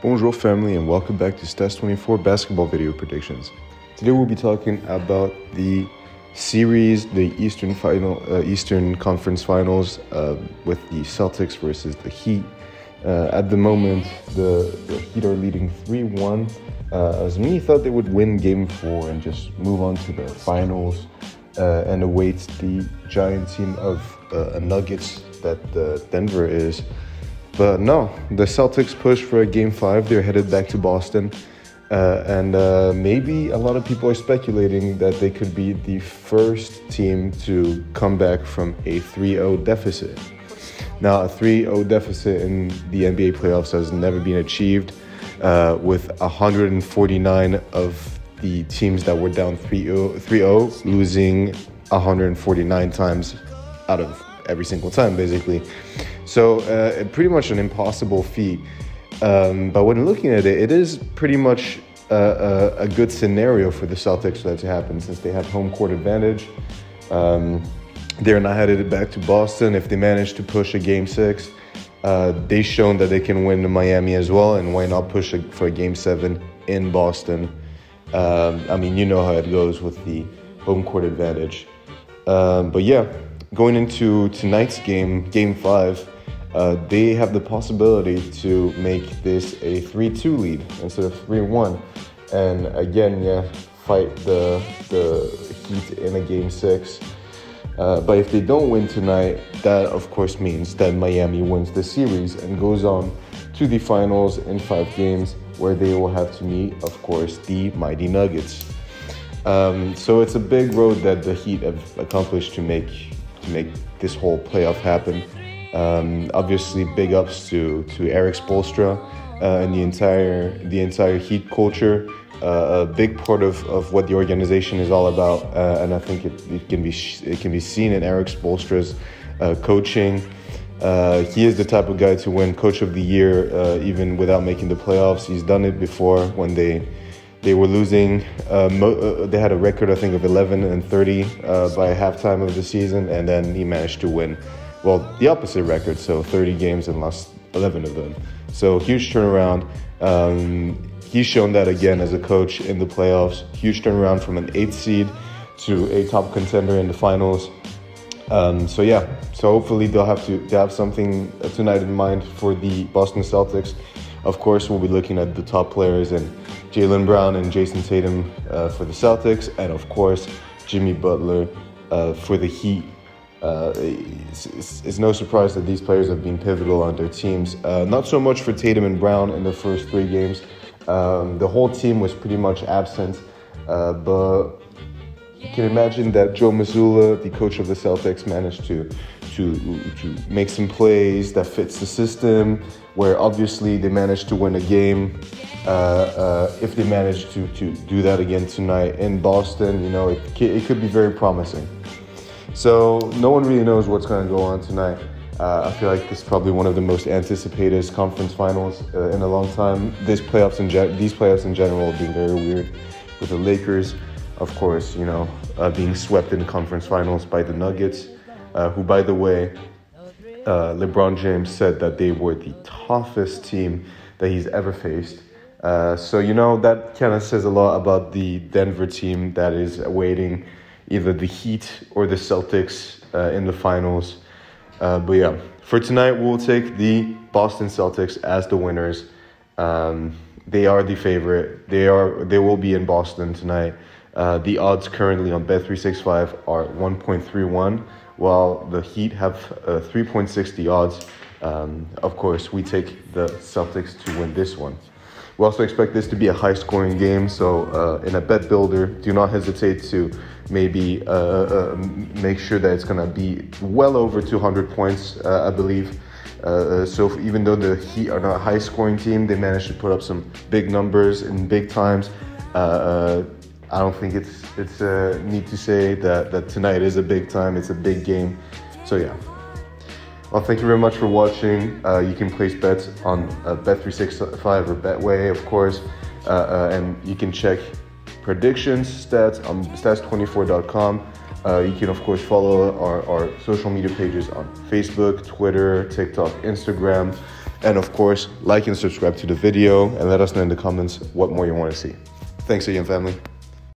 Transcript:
Bonjour family and welcome back to Stats24 basketball video predictions. Today we'll be talking about the series, the Eastern Conference Finals with the Celtics versus the Heat. At the moment, the Heat are leading 3-1. As many thought they would win Game 4 and just move on to the finals and await the giant team of Nuggets that Denver is. But no, the Celtics push for a Game 5. They're headed back to Boston. And maybe a lot of people are speculating that they could be the first team to come back from a 3-0 deficit. Now, a 3-0 deficit in the NBA playoffs has never been achieved, with 149 of the teams that were down 3-0 losing 149 times out of every single time, basically. So pretty much an impossible feat. But when looking at it, it is pretty much a good scenario for the Celtics for that to happen, since they have home court advantage. They're not headed back to Boston. If they manage to push a Game 6, they've shown that they can win in Miami as well, and why not push for a Game 7 in Boston? I mean, you know how it goes with the home court advantage. But yeah, going into tonight's game, Game 5, they have the possibility to make this a 3-2 lead instead of 3-1. And again, fight the Heat in a Game 6. But if they don't win tonight, that of course means that Miami wins the series and goes on to the finals in 5 games, where they will have to meet, of course, the mighty Nuggets. So it's a big road that the Heat have accomplished to make this whole playoff happen. Obviously, big ups to Eric Spoelstra and the entire Heat culture. A big part of what the organization is all about, and I think it can be seen in Eric Spoelstra's coaching. He is the type of guy to win Coach of the Year even without making the playoffs. He's done it before when they were losing. They had a record, I think, of 11-30 by halftime of the season, and then he managed to win, well, the opposite record, so 30 games and lost 11 of them. So huge turnaround. He's shown that again as a coach in the playoffs. Huge turnaround from an 8th seed to a top contender in the finals. So hopefully they'll have something tonight in mind for the Boston Celtics. Of course, we'll be looking at the top players and Jaylen Brown and Jason Tatum for the Celtics, and of course Jimmy Butler for the Heat. It's no surprise that these players have been pivotal on their teams. Not so much for Tatum and Brown in the first 3 games. The whole team was pretty much absent, but you can imagine that Joe Mazzulla, the coach of the Celtics, managed to make some plays that fits the system, where obviously they managed to win a game. If they manage to do that again tonight in Boston, it could be very promising. So no one really knows what's going to go on tonight. I feel like this is probably one of the most anticipated conference finals in a long time. These playoffs in general have been very weird, with the Lakers, of course, being swept in the conference finals by the Nuggets, who, by the way, LeBron James said that they were the toughest team that he's ever faced. So that kind of says a lot about the Denver team that is awaiting either the Heat or the Celtics in the finals. But yeah, for tonight, we'll take the Boston Celtics as the winners. They are the favorite. They will be in Boston tonight. The odds currently on Bet365 are 1.31, while the Heat have 3.60 odds. Of course, we take the Celtics to win this one. We also expect this to be a high-scoring game, so in a bet builder, do not hesitate to maybe make sure that it's going to be well over 200 points, I believe. So even though the Heat are not a high-scoring team, they managed to put up some big numbers in big times. I don't think it's need to say that tonight is a big time. It's a big game. So yeah. Well, thank you very much for watching. You can place bets on Bet365 or Betway, of course, and you can check predictions stats on stats24.com. You can, of course, follow our social media pages on Facebook, Twitter, TikTok, Instagram. And of course, like and subscribe to the video and let us know in the comments what more you want to see. Thanks again, family.